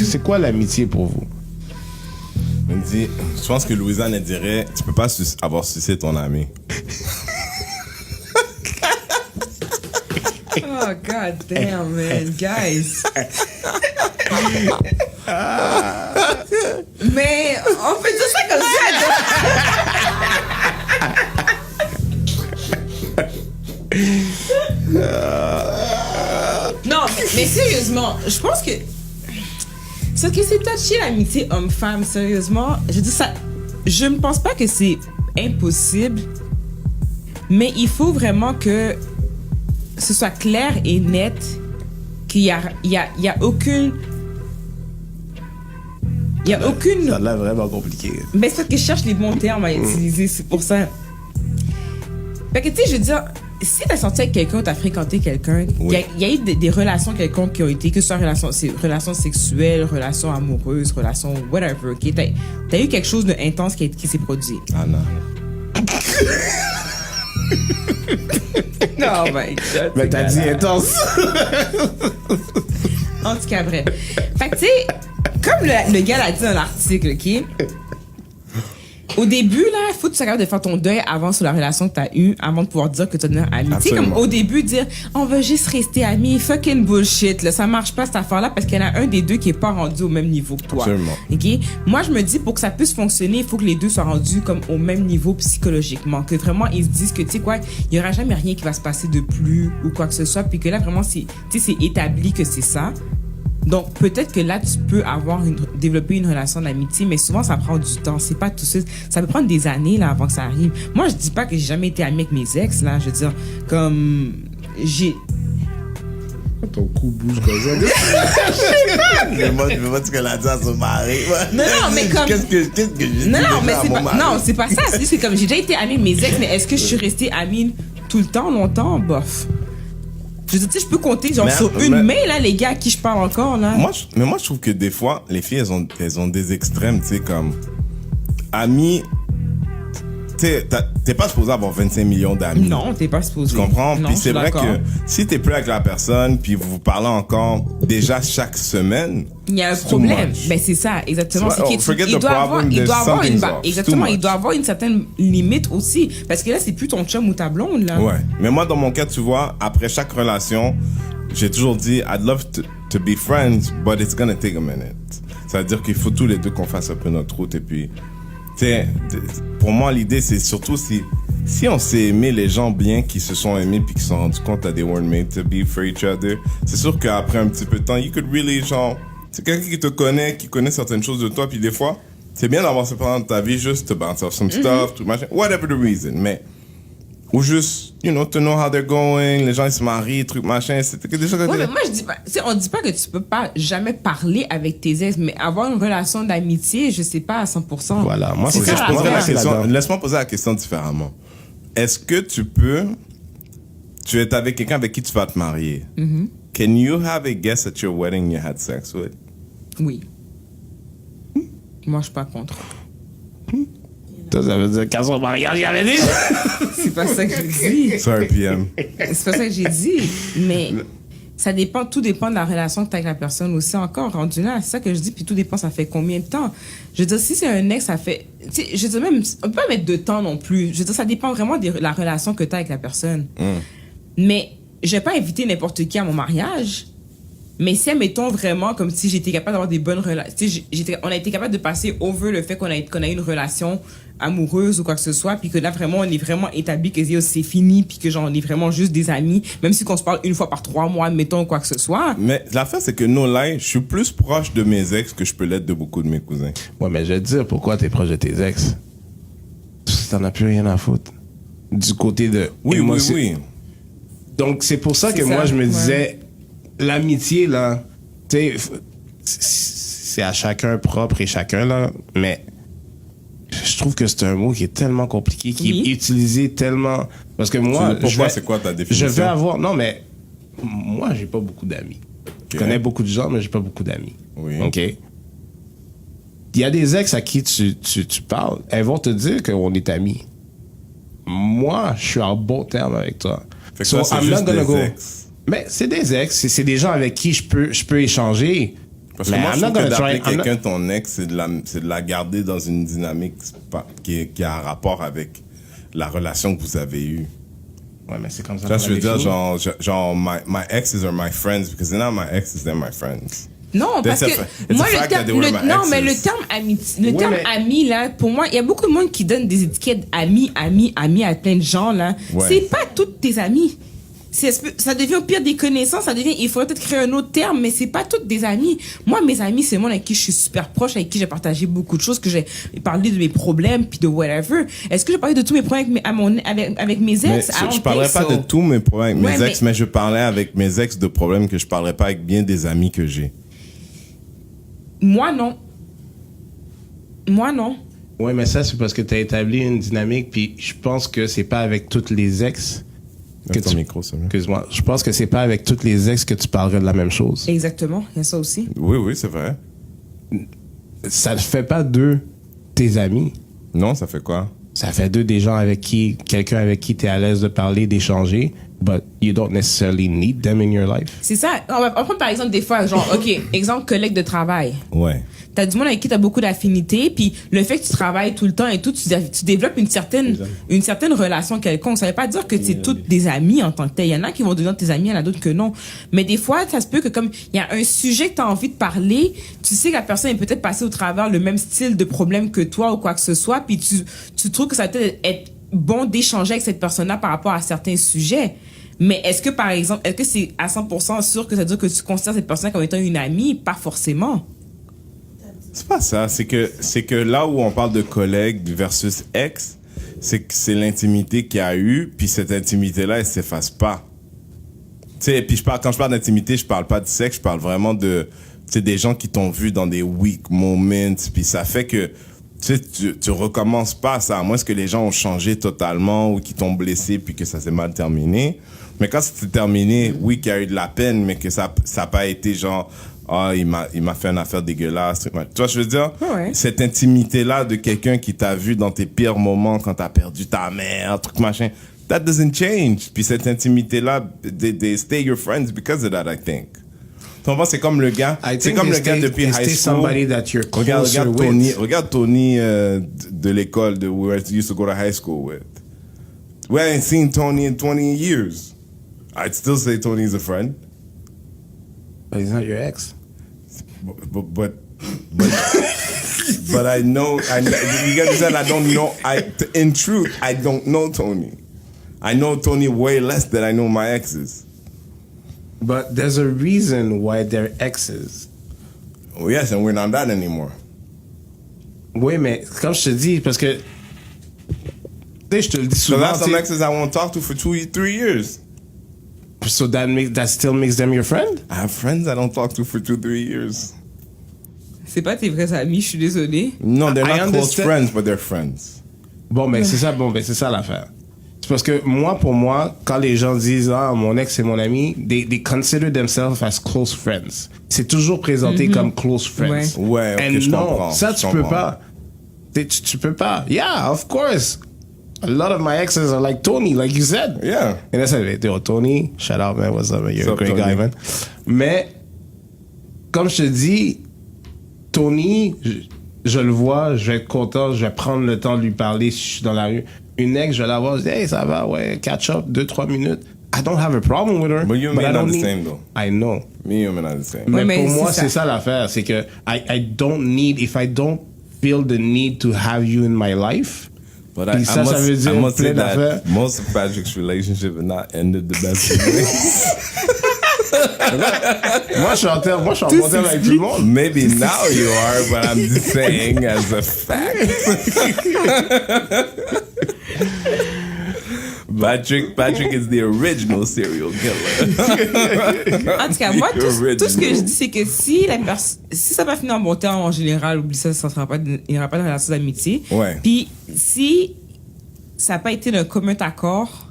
C'est quoi l'amitié pour vous? Elle me dit, je pense que Louisanne, elle dirait, tu peux pas avoir sucé ton ami. Oh, god damn, man. Guys. Mais on peut dire ça comme ça. Non, mais sérieusement, je pense que... Ce qui c'est touché l'amitié homme-femme, sérieusement, je dis ça... Je ne pense pas que c'est impossible, mais il faut vraiment que ce soit clair et net qu'il y a aucune... Il y a aucune... Ça a l'air vraiment compliqué. Mais c'est parce que je cherche les bons termes à utiliser, c'est pour ça. Fait que, tu sais, je veux dire, si t'as sorti avec quelqu'un, t'as fréquenté quelqu'un, il y a eu des relations quelconques qui ont été, que ce soit relations sexuelles, relations amoureuses, relations whatever, ok? T'as eu quelque chose d'intense qui s'est produit. Ah non. Oh my God. Mais t'as dit intense. En tout cas, bref. Fait que, tu sais, comme le gars l'a dit dans l'article, ok? Au début, là, il faut que tu sois capable de faire ton deuil avant sur la relation que tu as eue, avant de pouvoir dire que tu es ami. Tu sais, comme au début, dire on va juste rester amis, fucking bullshit, là, ça marche pas cette affaire-là parce qu'il y en a un des deux qui est pas rendu au même niveau que toi. Absolument. OK? Moi, je me dis, pour que ça puisse fonctionner, il faut que les deux soient rendus comme au même niveau psychologiquement. Que vraiment, ils se disent que, tu sais quoi, il y aura jamais rien qui va se passer de plus ou quoi que ce soit. Puis que là, vraiment, c'est établi que c'est ça. Donc, peut-être que là, tu peux développer une relation d'amitié, mais souvent, ça prend du temps. C'est pas tout de suite. Ça peut prendre des années, là, avant que ça arrive. Moi, je dis pas que j'ai jamais été amie avec mes ex, là. Je veux dire, comme, Ton cou bouge comme ça. Je veux pas ce qu'elle a dit à son mari. Non, mais comme... Qu'est-ce que j'ai dit mais à c'est mon pas... mari? Non, c'est pas ça. C'est juste que comme j'ai déjà été amie avec mes ex, mais est-ce que je suis restée amie tout le temps, longtemps? Bof. Je veux dire, tu sais, je peux compter genre sur une main, là, les gars à qui je parle encore, là. Moi, je trouve que des fois, les filles, elles ont des extrêmes, tu sais, comme... Amis... Tu sais, t'es pas supposé avoir 25 millions d'amis. Non, t'es pas supposé. Tu comprends? Non, Puis c'est vrai que si t'es plus avec la personne, puis vous vous parlez encore déjà chaque semaine... Il y a un problème. Ben, c'est ça, exactement. So, il doit avoir une certaine limite aussi. Parce que là, c'est plus ton chum ou ta blonde, là. Ouais. Mais moi, dans mon cas, tu vois, après chaque relation, j'ai toujours dit, I'd love to be friends, but it's gonna take a minute. Ça veut dire qu'il faut tous les deux qu'on fasse un peu notre route. Et puis, tu sais, pour moi, l'idée, c'est surtout si on s'est aimé les gens bien, qui se sont aimés puis qui se sont rendus compte that they weren't made to be for each other, c'est sûr qu'après un petit peu de temps, you could really, genre... C'est quelqu'un qui te connaît, qui connaît certaines choses de toi, puis des fois, c'est bien d'avoir ce pendant de ta vie juste to bounce off some stuff, tout machin, whatever the reason, mais ou juste, you know, to know how they're going, les gens ils se marient, truc machin, c'est des choses. Ouais, mais moi je dis pas, tu sais, on dit pas que tu peux pas jamais parler avec tes ex, mais avoir une relation d'amitié, je sais pas à 100%. Voilà, moi c'est ça. je poserais la question. Laisse-moi poser la question différemment. Est-ce que tu es avec quelqu'un avec qui tu vas te marier? Can you have a guest at your wedding you had sex with? Oui. Moi, je suis pas contre. Ça veut dire qu'à son mariage, il avait dit. C'est pas ça que j'ai dit. Sorry, PM. C'est pas ça que j'ai dit. Mais ça dépend, tout dépend de la relation que tu as avec la personne aussi. Encore rendu là, c'est ça que je dis. Puis tout dépend, ça fait combien de temps. Je veux dire, si c'est un ex, ça fait. Tu sais, je veux dire, même, on peut pas mettre de temps non plus. Je veux dire, ça dépend vraiment de la relation que tu as avec la personne. Mais je vais pas inviter n'importe qui à mon mariage. Mais si, admettons vraiment, comme si j'étais capable d'avoir des bonnes relations, on a été capable de passer over le fait qu'on a eu une relation amoureuse ou quoi que ce soit, puis que là, vraiment, on est vraiment établi que c'est fini, puis que genre, on est vraiment juste des amis, même si qu'on se parle une fois par 3 mois, mettons, quoi que ce soit. Mais l'affaire, c'est que no lie, je suis plus proche de mes ex que je peux l'être de beaucoup de mes cousins. Ouais, mais je vais te dire pourquoi t'es proche de tes ex. Parce que t'en as plus rien à foutre. Du côté de... Oui. Donc, c'est pour ça que moi, je me disais... L'amitié, là, tu sais, c'est à chacun propre et chacun, là, mais je trouve que c'est un mot qui est tellement compliqué, qui est utilisé tellement... Parce que moi... Pourquoi, c'est quoi ta définition? Je vais avoir... Non, mais moi, j'ai pas beaucoup d'amis. Je connais beaucoup de gens, mais j'ai pas beaucoup d'amis. Oui. OK? Il y a des ex à qui tu parles, elles vont te dire qu'on est amis. Moi, je suis en bon terme avec toi. Fait que ça, c'est juste des ex. Mais c'est des ex, c'est des gens avec qui je peux échanger. Parce que moi, je trouve que d'appeler quelqu'un ton ex, c'est de la garder dans une dynamique qui a un rapport avec la relation que vous avez eue. Ouais, mais c'est comme ça. Ça, je veux dire, genre, my exes are my friends, because they're not my exes, they're my friends. Non, parce que moi, le terme ami, là, pour moi, il y a beaucoup de monde qui donne des étiquettes ami à plein de gens, là. Ouais. C'est pas toutes tes amis. Ça devient au pire des connaissances, il faudrait peut-être créer un autre terme, mais c'est pas toutes des amis. Moi, mes amis, c'est le monde avec qui je suis super proche, avec qui j'ai partagé beaucoup de choses, que j'ai parlé de mes problèmes, puis de whatever. Est-ce que j'ai parlé de tous mes problèmes avec mes ex? Je parlerai pas de tous mes problèmes avec mes ex, mais je parlais avec mes ex de problèmes que je parlerai pas avec bien des amis que j'ai. Moi, non. Ouais, mais ça, c'est parce que tu as établi une dynamique, puis je pense que c'est pas avec toutes les ex. Excuse-moi. Je pense que c'est pas avec toutes les ex que tu parlerais de la même chose. Exactement. Il y a ça aussi. Oui, c'est vrai. Ça ne fait pas d'eux tes amis. Non, ça fait quoi? Ça fait d'eux des gens quelqu'un avec qui tu es à l'aise de parler, d'échanger, but you don't necessarily need them in your life. C'est ça. On va prendre par exemple des fois, genre, OK, exemple, collègue de travail. Ouais. T'as du monde avec qui t'as beaucoup d'affinités, puis le fait que tu travailles tout le temps et tout, tu développes une certaine relation quelconque. Ça veut pas dire que c'est toutes des amis en tant que tel. Il y en a qui vont devenir tes amis, il y en a d'autres que non. Mais des fois, ça se peut que comme il y a un sujet que t'as envie de parler, tu sais que la personne est peut-être passée au travers le même style de problème que toi ou quoi que ce soit, puis tu trouves que ça va peut-être être bon d'échanger avec cette personne-là par rapport à certains sujets. Mais est-ce que, par exemple, est-ce que c'est à 100% sûr que ça veut dire que tu considères cette personne comme étant une amie? Pas forcément. C'est pas ça. C'est que là où on parle de collègue versus ex, c'est que c'est l'intimité qu'il y a eu, puis cette intimité-là, elle s'efface pas. Tu sais, puis quand je parle d'intimité, je parle pas de sexe, je parle vraiment de, tu sais, des gens qui t'ont vu dans des weak moments, puis ça fait que, tu sais, tu recommences pas ça, à moins que les gens ont changé totalement ou qu'ils t'ont blessé puis que ça s'est mal terminé. Mais quand c'est terminé, oui, qu'il y a eu de la peine, mais que ça a pas été genre, il m'a fait une affaire dégueulasse. Tu vois, je veux dire, ouais. Cette intimité-là de quelqu'un qui t'a vu dans tes pires moments quand t'as perdu ta mère, truc machin, that doesn't change. Puis cette intimité-là, they stay your friends because of that, I think. C'est comme le gars, depuis high school. Regarde Tony de l'école we used to go to high school with. We hadn't seen Tony in 20 years. I'd still say Tony's a friend. But he's not your ex. But I know, you understand, I don't know, in truth, I don't know Tony. I know Tony way less than I know my exes. But there's a reason why they're exes. Oh, yes, and we're not that anymore. Oui, mais comme je te dis, parce que... Tu sais, je te le dis souvent... So that's some exes I won't talk to for 2-3 years. So that still makes them your friend? I have friends I don't talk to for 2-3 years. C'est pas tes vrais amis, je suis désolée. No, they're not close friends, but they're friends. Bon, mais c'est ça l'affaire. C'est parce que pour moi, quand les gens disent « Ah, mon ex, c'est mon ami », they consider themselves as close friends. C'est toujours présenté comme close friends. Ouais, okay, je comprends. Ça, tu peux pas. Tu peux pas. Yeah, of course. A lot of my exes are like Tony, like you said. Yeah. And I said, Tony, shout out, man, what's up, man? You're a great guy, man. Mais, comme je te dis, Tony, je le vois, je vais être content, je vais prendre le temps de lui parler si je suis dans la rue. Une ex, je vais la voir, je dis, hey, ça va, ouais, catch up, 2-3 minutes. I don't have a problem with her. But you and me are not the same, though. I know. Me and you are not the same. Mais pour moi, c'est ça l'affaire. C'est que I don't need, if I don't feel the need to have you in my life, but I must say that most of Patrick's relationship have not ended the best of ways. Moi, je suis en bon terme avec tout le monde. Maybe now you are, but I'm just saying as a fact. Patrick is the original serial killer. En tout cas, moi, tout ce que je dis, c'est que si ça va finir en bon terme, en général, oublie ça, il n'y aura pas de relation d'amitié. Ouais. Puis, si ça n'a pas été d'un commun accord...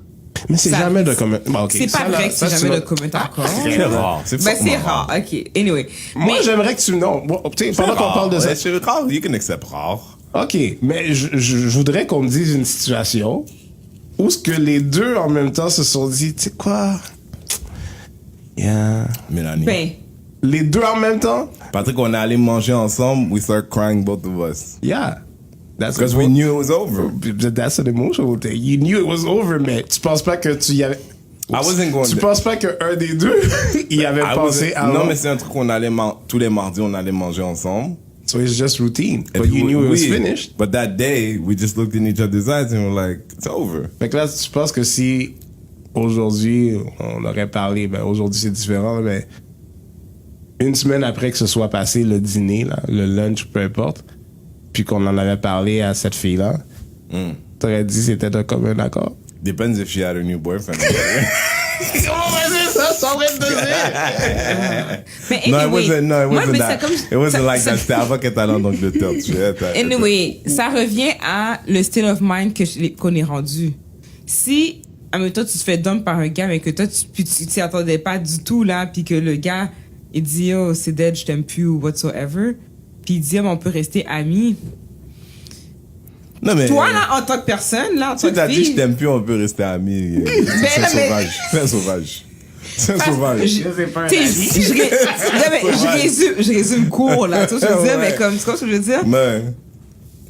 Mais c'est jamais de commun... Bon, okay. C'est pas vrai que c'est jamais de commun accord. C'est rare. C'est rare. OK. Anyway. Moi, j'aimerais que tu... Non. Bon, pendant qu'on parle de ça... C'est rare. You can accept rare. OK. Mais je voudrais qu'on me dise une situation où ce que les deux, en même temps, se sont dit, tu sais quoi? Yeah. Mélanie. Ben... Les deux en même temps? Patrick, on est allé manger ensemble, we start crying both of us. Yeah. That's Because we knew it was over. That's an emotional thing. You knew it was over, mais tu penses pas que tu y avais... I wasn't going Tu there. penses pas qu'un des deux y avait pensé avant? Non, mais c'est un truc qu'on allait tous les mardis, on allait manger ensemble. So it's just routine. And But you we- knew it was we- finished. But that day, we just looked in each other's eyes and we're like, it's over. Fait que là, tu penses que si aujourd'hui, on aurait parlé, ben aujourd'hui c'est différent, mais une semaine après que ce soit passé le dîner, là, le lunch, peu importe, puis qu'on en avait parlé à cette fille-là, t'aurais dit c'était un commun accord? Depends if she had a new boyfriend. Comment on va dire ça sans vrai de dire? Mais No, it anyway, wasn't. No, it moi, wasn't mais that. c'est comme- It wasn't ça- like ça- that. C'était avant qu'elle allait en Angleterre. Tu sais, Anyway, ça revient à le state of mind qu'on est rendu. Si, admettons, tu te fais dump par un gars, mais que toi, tu t'y attendais pas du tout, là, puis que le gars, il dit, oh, c'est dead, je t'aime plus, ou whatsoever, puis il dit, oh, mais on peut rester amis. Non, mais. Toi, là, en tant que personne, là, en tant Si t'as que dit je fille... t'aime plus, on peut rester amis. C'est non, mais- sauvage. C'est sauvage. C'est sauvage. C'est pas un T'sais, ami. je résume court, là, tu vois ce que je veux dire, Ouais. mais comme, tu vois ce que je veux dire? Mais.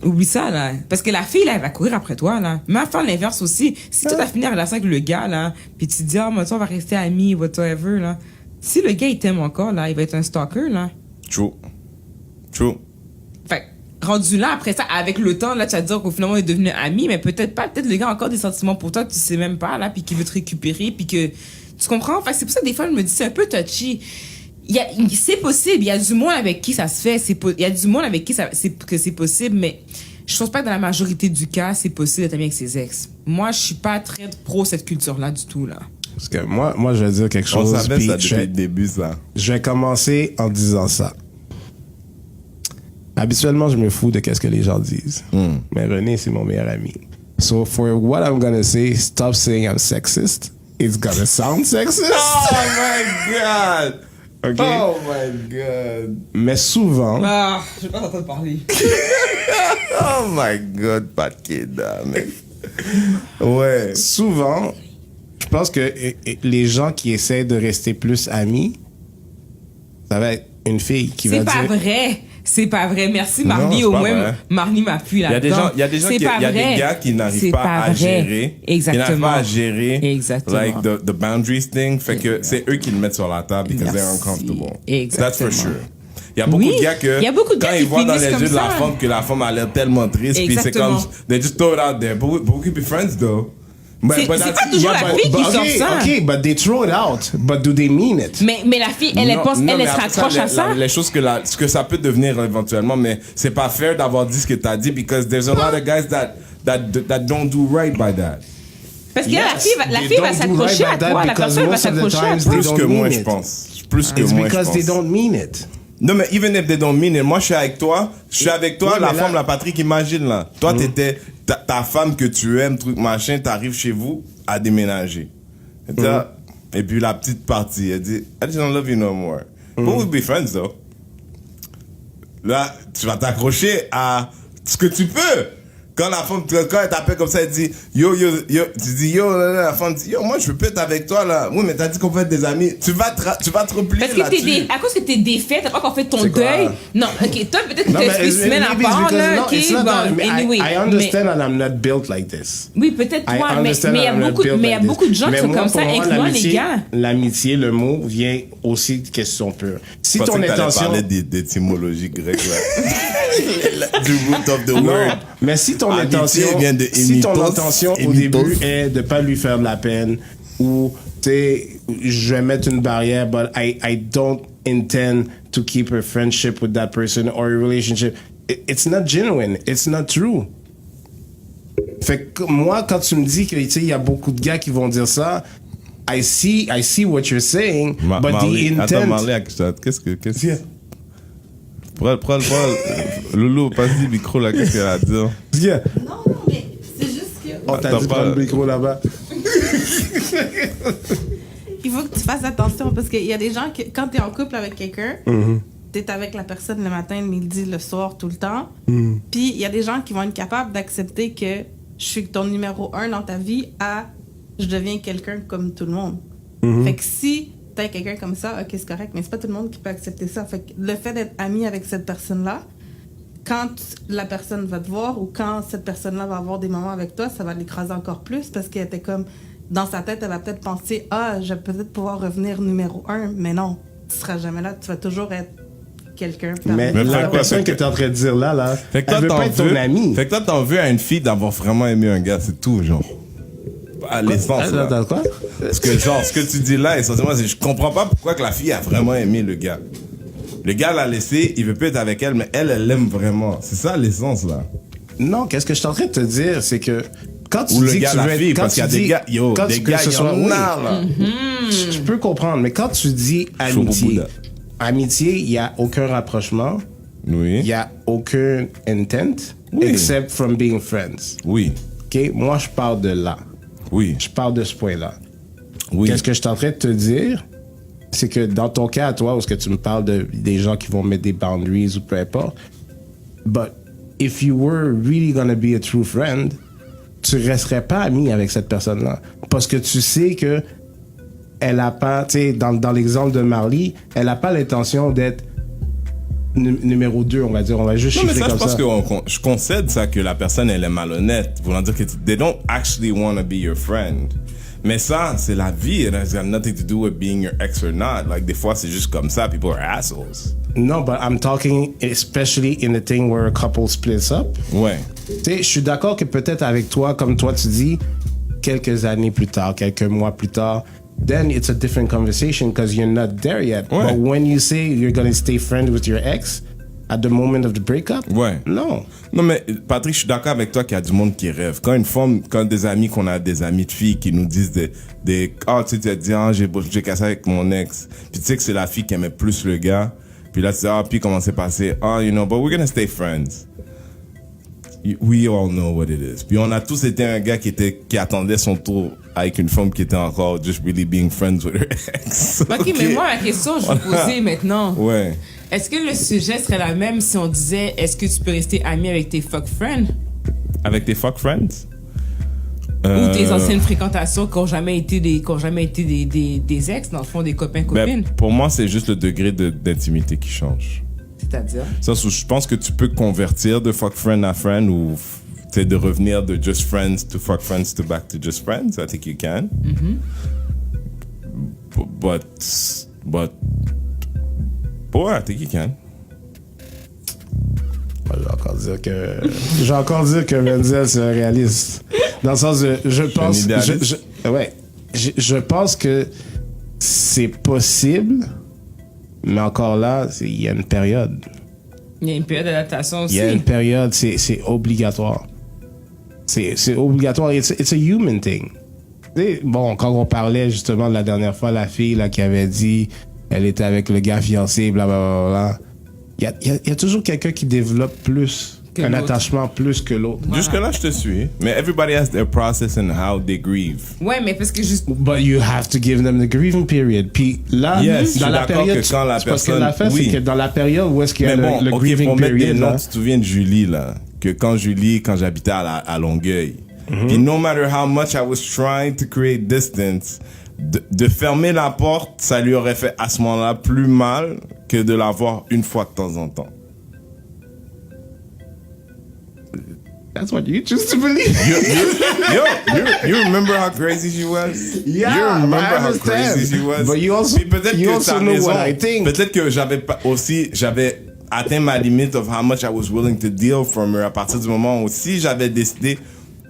Oublie ça, là. Parce que la fille, là, elle va courir après toi, là. Mais à faire l'inverse aussi. Si toi, t'as fini la relation avec le gars, là, puis tu te dis, oh, moi, toi, on va rester amis, whatever, là. Si le gars, il t'aime encore, là, il va être un stalker, là. True. True. Fait que, rendu là, après ça, avec le temps, là, tu vas te dire qu'au final, on est devenu amis, mais peut-être pas. Peut-être le gars a encore des sentiments pour toi que tu sais même pas, là, puis qu'il veut te récupérer, puis que. Tu comprends? Fait que c'est pour ça que des fois, je me dis, c'est un peu touchy. C'est possible. Il y a du monde avec qui ça se fait. Il y a du monde avec qui que c'est possible, mais je pense pas que dans la majorité du cas, c'est possible d'être ami avec ses ex. Moi, je suis pas très pro cette culture-là du tout, là. Parce que moi, je vais dire quelque On chose. savait puis ça depuis le début, ça. je vais commencer en disant ça. Habituellement, je me fous de qu'est-ce que les gens disent. Mais René, c'est mon meilleur ami. So for what I'm gonna say, stop saying I'm sexist. It's gonna sound sexist. Oh my god! OK? Oh my god! Mais souvent, Ah, je vais pas t'entendre parler. Oh my god, pas de kid, mais. Ouais. souvent, je pense que les gens qui essaient de rester plus amis, ça va être une fille qui va C'est dire... pas vrai. C'est pas vrai. Merci, Non, Marnie. c'est Au pas moins, vrai. Marnie m'appuie Il y a des là-dedans. gens, il y a des gens C'est qui, pas il y a vrai. des gars qui n'arrivent C'est pas à vrai. gérer. Exactement. Qui n'arrivent pas à gérer. Exactement. Like the boundaries thing. Fait que c'est eux qui le mettent sur la table because they're Merci. uncomfortable. Exactement. That's for sure. Il y a beaucoup Oui. de gars que, Il y a beaucoup de quand gars ils qui voient dans les finissent yeux de la comme ça. femme que la femme a l'air tellement triste, puis c'est comme, Exactement. they just throw it out there. But we could be friends though. C'est pas toujours la fille qui sort ça. OK, but they throw it out. But do they mean it? Mais la fille, elle Non, pense, non, elle mais se après raccroche à ça. les choses ce que ça peut devenir éventuellement, mais c'est pas fair d'avoir dit ce que t'as dit because there's a lot of guys that don't do right by that. Parce que Yes, la they fille va don't do s'accrocher right à by that toi. La because personne va most of the s'accrocher à times toi. they Plus don't que moi, mean je it. pense. Plus que It's moi, je because they pense. don't mean it. Non, mais even if they don't mean it, moi, je suis avec toi. Je suis avec toi, Oui, la mais là- femme, la Patrick, imagine, là. Toi, t'étais, ta femme que tu aimes, truc, machin, t'arrives chez vous à déménager. Et, et puis, la petite partie, elle dit, I just don't love you no more. But we'll be friends, though. Là, tu vas t'accrocher à ce que tu peux. Quand la femme, quand elle t'appelle comme ça, elle dit, yo, tu dis, yo, là, la femme dit, yo, moi, je veux pas être avec toi, là. Oui, mais t'as dit qu'on peut être des amis. Tu vas te replier Parce que là-dessus. à cause que t'es défait, t'as pas encore fait ton C'est quoi? deuil. Non, ok, toi, peut-être que No, t'as but une it's- semaine à maybe it's part, because- là, no, ok, it's not that. bon, anyway. I understand and I'm not built like this. Oui, peut-être I toi, mais understand il y a and I'm not beaucoup, built mais il y a like beaucoup de this. gens qui Mais sont moi, comme pour ça, moi, incluant les gars. L'amitié, le mot vient aussi de question pure. Si Je pensais ton que t'allais intention... parler d'étymologie grecque, là. Du root of the Non, word. mais si ton Amitié intention, vient de si ton imitos, intention au imitos. début est de pas lui faire de la peine ou tu sais je vais mettre une barrière but I don't intend to keep a friendship with that person or a relationship, it's not genuine, it's not true. Fait que moi quand tu me dis que tu sais il y a beaucoup de gars qui vont dire ça, I see what you're saying, but the Attends, intent. Marley, qu'est-ce que... Prends, Loulou, passe le micro, là, qu'est-ce qu'elle a à dire? Yeah. Non, mais c'est juste que On t'a Attends, dit de pas- prendre le micro là-bas. il faut que tu fasses attention parce qu'il y a des gens que quand tu es en couple avec quelqu'un, tu es avec la personne le matin, le midi, le soir, tout le temps. Puis il y a des gens qui vont être capables d'accepter que je suis ton numéro 1 dans ta vie à je deviens quelqu'un comme tout le monde. Fait que si t'as quelqu'un comme ça, ok, c'est correct, mais c'est pas tout le monde qui peut accepter ça. Fait que le fait d'être ami avec cette personne-là, quand la personne va te voir ou quand cette personne-là va avoir des moments avec toi, ça va l'écraser encore plus parce qu'elle était comme, dans sa tête, elle va peut-être penser, je vais peut-être pouvoir revenir numéro 1, mais non, tu seras jamais là, tu vas toujours être quelqu'un. Mais la personne que tu es en train de dire là, fait que elle veut pas être ton ami. Fait que toi, t'en veux à une fille d'avoir vraiment aimé un gars, c'est tout, genre. À l'essence, là. Dans quoi? Parce que, genre, ce que tu dis là, essentiellement, c'est je comprends pas pourquoi que la fille a vraiment aimé le gars. Le gars l'a laissé, il veut plus être avec elle, mais elle l'aime vraiment. C'est ça l'essence, là. Non, qu'est-ce que je suis en train de te dire, c'est que quand tu Ou dis le gars, que tu la veux fille, être, parce qu'il y a des gars, des gars, que ce il y soit, en oui, a, là. Je peux comprendre, mais quand tu dis amitié, il y a aucun rapprochement, Oui. il y a aucun intent, except from being friends. Oui. Ok, moi je parle de là. Oui. Je parle de ce point-là. Oui. Qu'est-ce que je suis en train de te dire, c'est que dans ton cas à toi, où est-ce que tu me parles des gens qui vont mettre des boundaries ou peu importe, but if you were really gonna be a true friend, tu resterais pas ami avec cette personne-là. Parce que tu sais que elle a pas, tu sais, dans l'exemple de Marley, elle a pas l'intention d'être numéro 2, on va dire. On va juste Non, mais chiffrer ça, comme je ça. pense que je concède ça, que la personne, elle est malhonnête. Voulant dire que they don't actually want to be your friend. Mais ça, c'est la vie. It has got nothing to do with being your ex or not. Like, des fois, c'est juste comme ça. People are assholes. No, but I'm talking especially in the thing where a couple splits up. Ouais. Tu sais, je suis d'accord que peut-être avec toi, comme toi tu dis, quelques années plus tard, quelques mois plus tard, then it's a different conversation because you're not there yet. Ouais. But when you say you're going to stay friends with your ex at the moment of the breakup, Ouais. non. Non, mais Patrick, je suis d'accord avec toi qu'il y a du monde qui rêve. Quand des amis, qu'on a des amis de filles qui nous disent tu sais, tu as dit, j'ai cassé avec mon ex. Puis tu sais que c'est la fille qui aimait plus le gars. Puis là, tu dis, puis comment c'est passé? You know, but we're gonna stay friends. We all know what it is. Puis on a tous été un gars qui attendait son tour avec une femme qui était encore just really being friends with her ex. Ok, mais moi, la question que je vais poser maintenant. Ouais. Est-ce que le sujet serait la même si on disait est-ce que tu peux rester ami avec tes fuck friends? Avec tes fuck friends? Ou tes anciennes fréquentations qui n'ont jamais été des ex, dans le fond, des copains-copines? Pour moi, c'est juste le degré d'intimité qui change. C'est-à-dire? Ça, je pense que tu peux convertir de fuck friend à friend ou de revenir de just friends to fuck friends to back to just friends. I think you can. But I think you can. Je vais encore dire que Menzel c'est un réaliste. Dans le sens de, je pense que c'est possible, mais encore là, il y a une période. Il y a une période d'adaptation aussi. Il y a une période, c'est obligatoire. C'est obligatoire. It's a human thing. Bon, quand on parlait justement de la dernière fois, la fille là, qui avait dit elle était avec le gars fiancé, blablabla. Il y a toujours quelqu'un qui développe plus, un attachement plus que l'autre. Voilà. Jusque-là, je te suis. Mais everybody has their process and how they grieve. Ouais, mais parce que juste... But you have to give them the grieving period. Puis là, dans la période... Que quand la personne... Parce que l'affaire, c'est que dans la période où est-ce qu'il y a le grieving pour period... Mettre des noms, là, tu te souviens de Julie, là? Que quand j'habitais à Longueuil, puis no matter how much I was trying to create distance, de fermer la porte, ça lui aurait fait à ce moment-là plus mal que de la voir une fois de temps en temps. That's what you choose to believe. You remember how crazy she was? Yeah, you remember I how understand. crazy she was? But you also, Puis peut-être you que also t'as know raison. what I think. Peut-être que j'avais atteint ma limite of how much I was willing to deal from her à partir du moment où si j'avais décidé.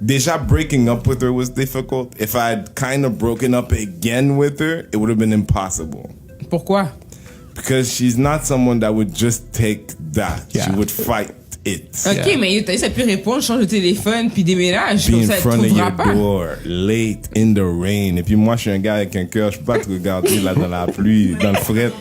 Déjà, breaking up with her was difficult. If I had kind of broken up again with her, it would have been impossible. Pourquoi? Because she's not someone that would just take that. Yeah. She would fight it. Ok, mais t'as pu répondre, change de téléphone, puis déménage. Be Comme in ça, elle front of trouvera your pas. door, late in the rain. Et puis moi, je suis un gars avec un cœur. Je peux pas te regarder là dans la pluie, dans le fret.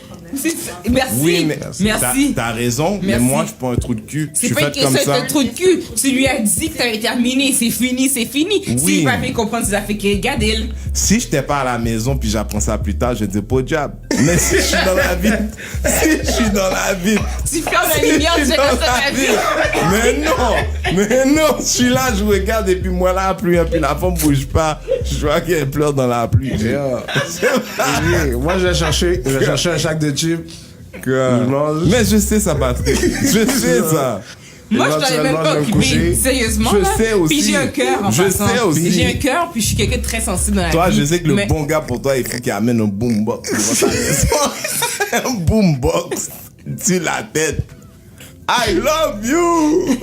Merci. Oui, mais Merci. t'as raison, mais Merci. moi, je suis pas un trou de cul. Je C'est suis pas une fait comme question ça. de trou de cul. Tu lui as dit que t'avais terminé. C'est fini, c'est fini. Oui. S'il va fait comprendre ses affaires, regarde-le. Si j'étais pas à la maison puis j'apprends ça plus tard, je dis pas de job. Mais si je suis dans la ville, Tu fermes la lumière, tu fais comme ça ta vie. mais non, je suis là, je regarde et puis moi la pluie, et puis la femme bouge pas, je vois qu'elle pleure dans la pluie. Moi, je vais chercher un sac de chips. Mais je sais ça, Patrick. Je sais ça. Moi, je t'avais même pas occupé. Sérieusement. Je là. sais aussi. Puis j'ai un cœur en Je passant. sais aussi. Puis j'ai un cœur, puis je suis quelqu'un de très sensible dans la vie. Toi, je sais que le Mais- bon gars pour toi, il faut qu'il amène un boombox devant ta maison. Un boombox sur la tête. I love you!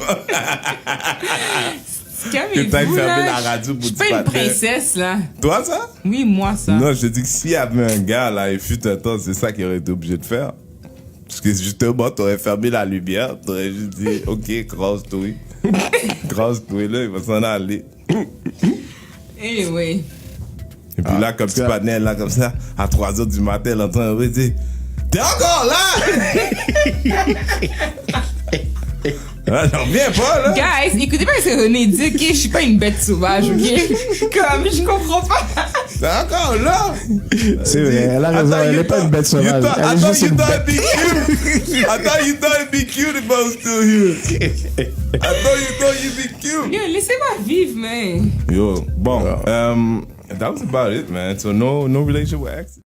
Calmez-vous, Que t'ailles fermer là. la radio pour Je suis dire pas une pas de- princesse, là. Toi, ça? Oui, moi, ça. Non, je te dis que s'il y avait un gars, là, il fut un temps, c'est ça qu'il aurait été obligé de faire. Parce que justement, t'aurais fermé la lumière, t'aurais juste dit, OK, crosse-toi. Crosse-toi, là, il va s'en aller. Anyway. Et puis là, comme tu panais, là, comme ça, à 3h du matin, elle entend un dire, t'es encore là? Ah, j'en reviens pas, là. Guys, écoutez pas ce que René dit, ok? Je suis pas une bête sauvage, ok? Comme, je comprends pas. T'es encore là? C'est vrai, elle a raison, elle n'est pas une bête sauvage. Elle est juste une bête. I thought you thought it'd be cute if I was still here. I thought you'd be cute. Yo, laissez-moi vivre, man. Yo, bon, that was about it, man. So no relationship with exes.